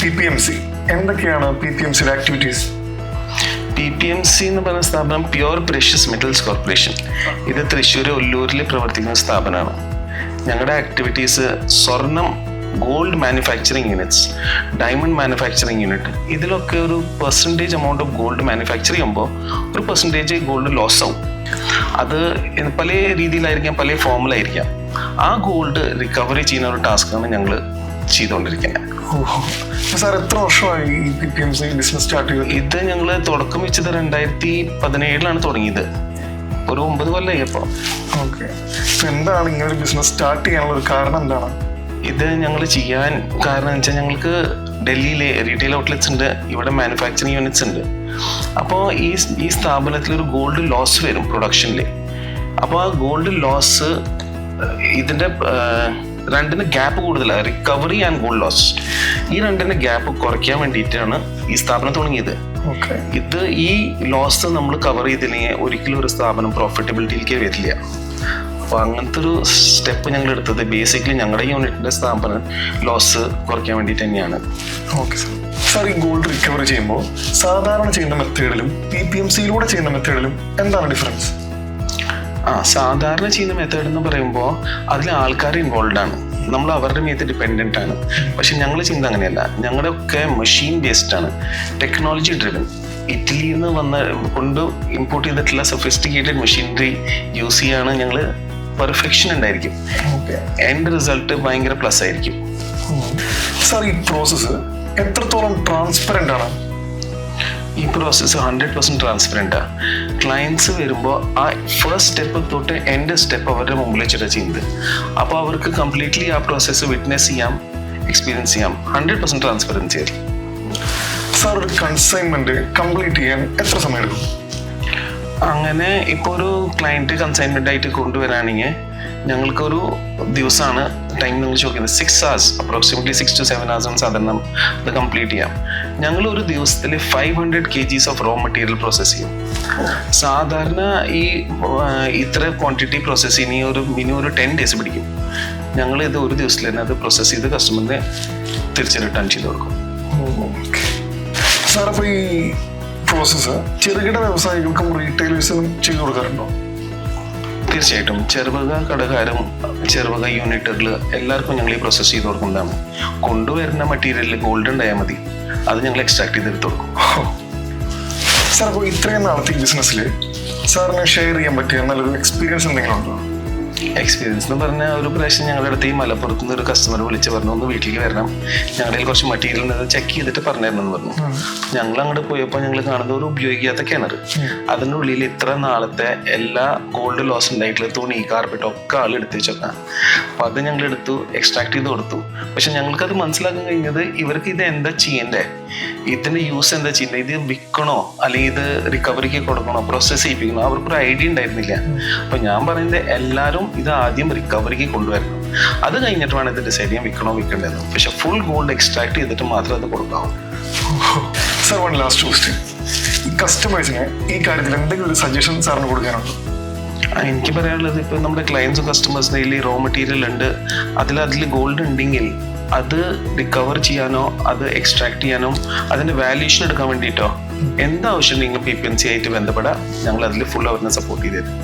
PPMC എന്തൊക്കെയാണ് PPMCയുടെ activities? PPMC എന്ന് പറയുന്ന സ്ഥാപനം പ്യുവർ പ്രഷ്യസ് മെറ്റൽസ് കോർപ്പറേഷൻ. ഇത് തൃശ്ശൂർ ഒല്ലൂരിൽ പ്രവർത്തിക്കുന്ന സ്ഥാപനമാണ്. ഞങ്ങളുടെ ആക്ടിവിറ്റീസ് സ്വർണം, gold manufacturing units, diamond manufacturing unit, ഇതിലൊക്കെ ഒരു percentage amount of gold manufacture ചെയ്യുമ്പോൾ ഒരു പെർസെൻറ്റേജ് ഗോൾഡ് ലോസ് ആവും. അത് പല രീതിയിലായിരിക്കാം, പല ഫോമിലായിരിക്കാം. ആ ഗോൾഡ് റിക്കവറി ചെയ്യുന്ന ഒരു ടാസ്ക്കാണ് ഞങ്ങൾ ചെയ്തുകൊണ്ടിരിക്കുന്നത്. സാർ എത്ര വർഷമായി ഈ PPMC ബിസിനസ് സ്റ്റാർട്ട് ചെയ്തത്? ഇത് ഞങ്ങൾ തുടക്കം വെച്ചത് 2017 തുടങ്ങിയത്. ഒരു 9 കൊല്ലമായി ഇപ്പോൾ. ഓക്കെ. എന്താണ് ഇങ്ങനെ ഒരു ബിസിനസ് സ്റ്റാർട്ട് ചെയ്യാനുള്ള ഒരു കാരണം എന്താണ്? ഇത് ഞങ്ങൾ ചെയ്യാൻ കാരണം എന്ന് വെച്ചാൽ ഞങ്ങൾക്ക് ഡൽഹിയിലെ റീറ്റെയിൽ ഔട്ട്ലെറ്റ്സ് ഉണ്ട്, ഇവിടെ മാനുഫാക്ചറിങ് യൂണിറ്റ്സ് ഉണ്ട്. അപ്പോൾ ഈ സ്ഥാപനത്തിൽ ഒരു ഗോൾഡ് ലോസ് വരും പ്രൊഡക്ഷനിൽ. അപ്പോൾ ആ ഗോൾഡ് ലോസ് ഇതിൻ്റെ രണ്ടിന് ഗ്യാപ്പ് കൂടുതലാണ്, റിക്കവറി ആൻഡ് ഗോൾഡ് ലോസ്. ഈ രണ്ടിന് ഗ്യാപ്പ് കുറയ്ക്കാൻ വേണ്ടിയിട്ടാണ് ഈ സ്ഥാപനം തുടങ്ങിയത്. ഇത് ഈ ലോസ് നമ്മൾ കവർ ചെയ്തില്ലെങ്കിൽ ഒരിക്കലും ഒരു സ്ഥാപനം പ്രോഫിറ്റബിലിറ്റിയിലേക്ക് വരില്ല. അപ്പോൾ അങ്ങനത്തെ ഒരു സ്റ്റെപ്പ് ഞങ്ങൾ എടുത്തത് ബേസിക്കലി ഞങ്ങളുടെ യൂണിറ്റിന്റെ സ്ഥാപനം ലോസ് കുറയ്ക്കാൻ വേണ്ടിയിട്ട് തന്നെയാണ്. Okay sir. സാർ, ഈ ഗോൾഡ് റിക്കവറി ചെയ്യുമ്പോൾ സാധാരണ ചെയ്യുന്ന മെത്തേഡിലും PPMCയിലൂടെ ചെയ്യുന്ന മെത്തേഡിലും എന്താണ് ഡിഫറൻസ്? സാധാരണ ചെയ്യുന്ന മെത്തേഡ് എന്ന് പറയുമ്പോൾ അതിൽ ആൾക്കാർ ഇൻവോൾവ് ആണ്, നമ്മൾ അവരുടെ മേത്ത് ഡിപ്പെൻഡൻ്റ് ആണ്. പക്ഷെ ഞങ്ങൾ ചെയ്യുന്നത് അങ്ങനെയല്ല. ഞങ്ങളുടെ ഒക്കെ മെഷീൻ ബേസ്ഡ് ആണ്, ടെക്നോളജി ഡ്രിവൻ. ഇറ്റലിയിൽ നിന്ന് കൊണ്ട് ഇമ്പോർട്ട് ചെയ്തിട്ടുള്ള സൊഫിസ്റ്റിക്കേറ്റഡ് മെഷീനറി യൂസ് ചെയ്യാണ് ഞങ്ങൾ. പെർഫെക്ഷൻ ഉണ്ടായിരിക്കും, എൻഡ് റിസൾട്ട് ഭയങ്കര പ്ലസ് ആയിരിക്കും. സാർ, ഈ പ്രോസസ്സ് എത്രത്തോളം ട്രാൻസ്പെറൻ്റ് ആണ്? ഈ പ്രോസസ്സ് 100% ട്രാൻസ്പെറൻ്റാണ്. ക്ലയൻസ് വരുമ്പോൾ ആ ഫസ്റ്റ് സ്റ്റെപ്പ് തൊട്ട് എൻഡ് സ്റ്റെപ്പ് അവരുടെ മുമ്പിൽ വെച്ചിട്ടാണ് ചെയ്യുന്നത്. അപ്പോൾ അവർക്ക് കംപ്ലീറ്റ്ലി ആ പ്രോസസ്സ് വിറ്റ്നസ് ചെയ്യാം, എക്സ്പീരിയൻസ് ചെയ്യാം. 100% ട്രാൻസ്പെറൻസി ആയിരിക്കും. സാർ, ഒരു കൺസൈൻമെന്റ് കംപ്ലീറ്റ് ചെയ്യാൻ എത്ര സമയം എടുക്കും? അങ്ങനെ ഇപ്പോൾ ഒരു ക്ലയൻറ്റ് കൺസൈൻമെൻ്റ് ആയിട്ട് കൊണ്ടുവരാണെങ്കിൽ ഞങ്ങൾക്കൊരു ദിവസമാണ് ടൈം നിങ്ങൾ ചോദിക്കുന്നത്. 6 hours, അപ്രോക്സിമേറ്റ്ലി 6 to 7 hours സാധാരണ അത് കംപ്ലീറ്റ് ചെയ്യാം. ഞങ്ങൾ ഒരു ദിവസത്തിൽ 500 kgs of raw material process ചെയ്യും. സാധാരണ ഈ ഇത്ര ക്വാണ്ടിറ്റി പ്രോസസ്സ് ചെയ്യുന്ന മിനിമം ഒരു 10 days പിടിക്കും. ഞങ്ങൾ ഇത് ഒരു ദിവസത്തിൽ തന്നെ അത് പ്രോസസ്സ് ചെയ്ത് കസ്റ്റമറിനെ തിരിച്ച് റിട്ടേൺ ചെയ്ത് കൊടുക്കും. സാർ, അപ്പോൾ ഈ പ്രോസസ്സ് ചെറുകിട വ്യവസായികൾക്കും റീറ്റെയിലേഴ്സിനും ചെയ്തു കൊടുക്കാറുണ്ടോ? തീർച്ചയായിട്ടും. ചെറുപക കടകാരും ചെറുപക യൂണിറ്റുകൾ എല്ലാവർക്കും ഞങ്ങൾ ഈ പ്രോസസ്സ് ചെയ്ത് കൊടുക്കുന്നതാണ്. കൊണ്ടുവരുന്ന മെറ്റീരിയലിൽ ഗോൾഡ് ഉണ്ടായാൽ മതി, അത് ഞങ്ങൾ എക്സ്ട്രാക്ട് ചെയ്തെടുത്ത് കൊടുക്കും. സാർ, അപ്പോൾ ഇത്രയും നാളത്തെ ബിസിനസ്സിൽ സാറിന് ഷെയർ ചെയ്യാൻ പറ്റിയ നല്ലൊരു എക്സ്പീരിയൻസ് എന്തെങ്കിലും ഉണ്ടോ? എക്സ്പീരിയൻസ് എന്ന് പറഞ്ഞാൽ ഒരു പ്രാവശ്യം ഞങ്ങളുടെ അടുത്ത് ഈ മലപ്പുറത്ത് നിന്ന് ഒരു കസ്റ്റമർ വിളിച്ച് പറഞ്ഞു, ഒന്ന് വീട്ടിലേക്ക് വരണം, ഞങ്ങളുടെ കുറച്ച് മെറ്റീരിയൽ ഉള്ളത് ചെക്ക് ചെയ്തിട്ട് പറഞ്ഞു തരണമെന്ന് പറഞ്ഞു. ഞങ്ങൾ അങ്ങോട്ട് പോയപ്പോൾ ഞങ്ങൾ കാണുന്നത് ഒരു ഉപയോഗിക്കാത്ത കിണർ. അതിൻ്റെ ഉള്ളിൽ ഇത്ര നാളത്തെ എല്ലാ ഗോൾഡ് ലോസ് ഉണ്ടായിട്ടുള്ള തുണി, കാർപ്പറ്റ് ഒക്കെ ആൾ എടുത്ത് വെച്ചേക്കാം. അപ്പം അത് ഞങ്ങൾ എടുത്തു, എക്സ്ട്രാക്ട് ചെയ്ത് കൊടുത്തു. പക്ഷെ ഞങ്ങൾക്കത് മനസ്സിലാക്കാൻ കഴിഞ്ഞത് ഇവർക്ക് ഇത് എന്താ ചെയ്യണ്ടേ, ഇതിന്റെ യൂസ് എന്താ ചെയ്യണ്ടേ, ഇത് വിൽക്കണോ അല്ലെങ്കിൽ ഇത് റിക്കവറിക്ക് കൊടുക്കണോ, പ്രോസസ്സ് ചെയ്യിപ്പിക്കണോ, അവർക്കൊരു ഐഡിയ ഉണ്ടായിരുന്നില്ല. അപ്പൊ ഞാൻ പറയുന്നത് എല്ലാവരും ഇത് ആദ്യം റിക്കവറിക്ക് കൊണ്ടുവരണം, അത് കഴിഞ്ഞിട്ട് വേണം ഇത് ഡിസൈഡ് ചെയ്യാൻ വിൽക്കണോ വിൽക്കണ്ടെന്ന്. പക്ഷെ ഫുൾ ഗോൾഡ് എക്സ്ട്രാക്ട് ചെയ്തിട്ട് മാത്രമേ അത് കൊടുക്കാവൂ. Sir, one last question. ഈ കസ്റ്റമേഴ്സിന് ഈ കാര്യത്തിൽ എന്തെങ്കിലും ഒരു സജഷൻ സാറിന് കൊടുക്കാനുണ്ടോ? എനിക്ക് പറയാനുള്ളത്, ഇപ്പൊ നമ്മുടെ ക്ലയൻസും കസ്റ്റമേഴ്സിന് റോ മെറ്റീരിയൽ ഉണ്ട്, അതിൽ ഗോൾഡ് ഉണ്ടെങ്കിൽ അത് റിക്കവർ ചെയ്യാനോ അത് എക്സ്ട്രാക്ട് ചെയ്യാനോ അതിന്റെ വാല്യൂഷൻ എടുക്കാൻ വേണ്ടിയിട്ടോ എന്താവശ്യം നിങ്ങൾ PPMC ആയിട്ട് ബന്ധപ്പെടാം. ഞങ്ങൾ അതിൽ ഫുൾ അവരിനെ സപ്പോർട്ട് ചെയ്തു തരും.